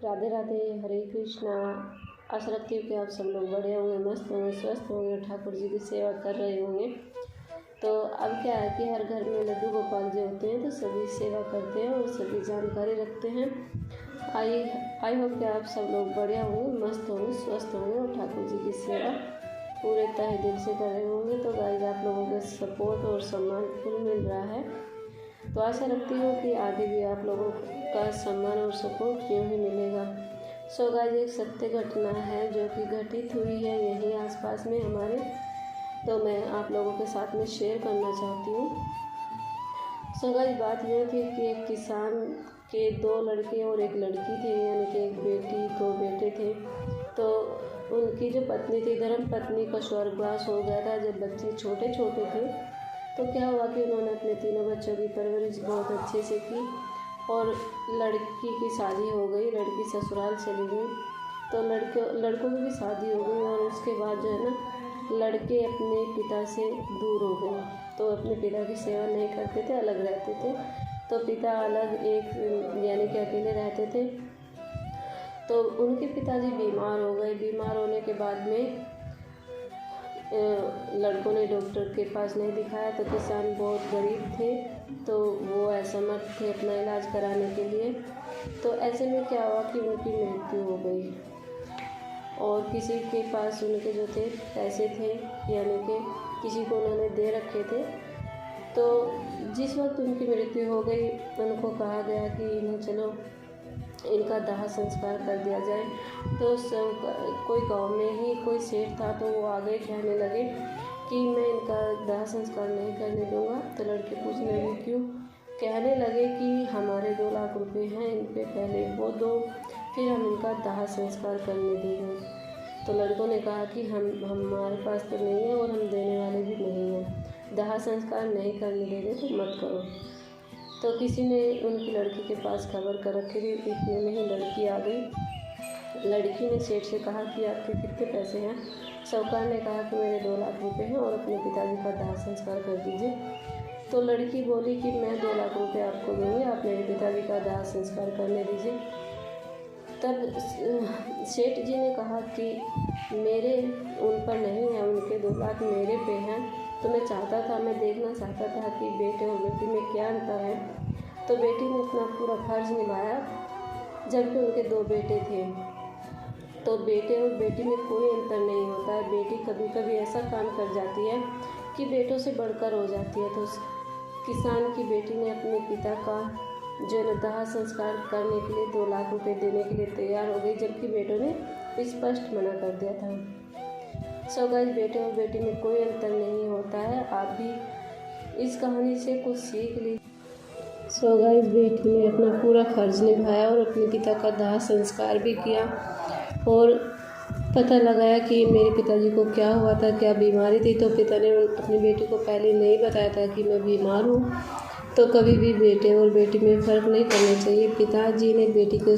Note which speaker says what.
Speaker 1: राधे राधे, हरे कृष्णा। आशा रखती हूँ कि आप सब लोग बढ़िया होंगे, मस्त होंगे, स्वस्थ होंगे, ठाकुर जी की सेवा कर रहे होंगे। तो अब क्या है कि हर घर में लड्डू गोपाल जी होते हैं तो सभी सेवा करते हैं और सभी जानकारी रखते हैं। आई होप कि आप सब लोग बढ़िया होंगे, मस्त होंगे, स्वस्थ होंगे और ठाकुर जी की सेवा पूरे तहे दिल से कर रहे होंगे। तो गाइस, आप लोगों के सपोर्ट और सम्मान फुल मिल रहा है, तो आशा रखती हूँ कि आगे भी आप लोगों का सम्मान और सपोर्ट यूँ ही मिलेगा। सो गाइस, एक सत्य घटना है जो कि घटित हुई है यहीं आसपास में हमारे, तो मैं आप लोगों के साथ में शेयर करना चाहती हूँ। सो गाइस, बात यह थी कि एक किसान के 2 लड़के और 1 लड़की थे, यानी कि 1 बेटी 2 बेटे थे। तो उनकी जो पत्नी थी, धर्म पत्नी का स्वर्गवास हो गया था जब बच्चे छोटे छोटे थे। तो क्या हुआ कि उन्होंने अपने तीनों बच्चों की परवरिश बहुत अच्छे से की और लड़की की शादी हो गई, लड़की ससुराल चली गई। तो लड़कों की भी शादी हो गई और उसके बाद जो है ना, लड़के अपने पिता से दूर हो गए, तो अपने पिता की सेवा नहीं करते थे, अलग रहते थे। तो पिता अलग एक यानी कि अकेले रहते थे। तो उनके पिताजी बीमार हो गए। बीमार होने के बाद में लड़कों ने डॉक्टर के पास नहीं दिखाया, तो किसान बहुत गरीब थे, तो वो असमर्थ थे अपना इलाज कराने के लिए। तो ऐसे में क्या हुआ कि उनकी मृत्यु हो गई और किसी के पास उनके जो थे पैसे थे, यानी कि किसी को उन्होंने दे रखे थे। तो जिस वक्त उनकी मृत्यु हो गई, उनको कहा गया कि इन्हें चलो इनका दाह संस्कार कर दिया जाए। तो सब कोई गांव में ही कोई सेठ था, तो वो आगे कहने लगे कि मैं इनका दाह संस्कार नहीं करने दूंगा। तो लड़के पूछने लगे क्यों? कहने लगे कि हमारे 2 लाख रुपए हैं, इन पे पहले वो दो, फिर हम इनका दाह संस्कार करने देंगे। तो लड़कों ने कहा कि हमारे पास तो नहीं है और हम देने वाले भी नहीं हैं, दाह संस्कार नहीं करने दे रहे तो मत करो। तो किसी ने उनकी लड़की के पास खबर कर रखी थी, इतने में ही लड़की आ गई। लड़की ने सेठ से कहा कि आपके कितने पैसे हैं? साहूकार ने कहा कि मेरे 2 लाख रुपए हैं और अपने पिताजी का दाह संस्कार कर दीजिए। तो लड़की बोली कि मैं 2 लाख रुपए आपको दूँगी, आप मेरे पिताजी का दाह संस्कार करने दीजिए। तब सेठ जी ने कहा कि मेरे उन पर नहीं है, उनके 2 लाख मेरे पे हैं। तो मैं देखना चाहता था कि बेटे और बेटी में क्या अंतर है। तो बेटी ने अपना पूरा फर्ज निभाया, जबकि उनके 2 बेटे थे। तो बेटे और बेटी में कोई अंतर नहीं होता है। बेटी कभी कभी ऐसा काम कर जाती है कि बेटों से बढ़कर हो जाती है। तो किसान की बेटी ने अपने पिता का जो दाह संस्कार करने के लिए 2 लाख रुपए देने के लिए तैयार हो गई, जबकि बेटों ने स्पष्ट मना कर दिया था। सो गाइस, बेटे और बेटी में कोई अंतर नहीं होता है। आप भी इस कहानी से कुछ सीख लीजिए। सो गाइस, बेटी ने अपना पूरा फर्ज निभाया और अपने पिता का दाह संस्कार भी किया और पता लगाया कि मेरे पिताजी को क्या हुआ था, क्या बीमारी थी। तो पिता ने अपनी बेटी को पहले नहीं बताया था कि मैं बीमार हूँ। तो कभी भी बेटे और बेटी में फ़र्क नहीं करना चाहिए। पिताजी ने बेटी को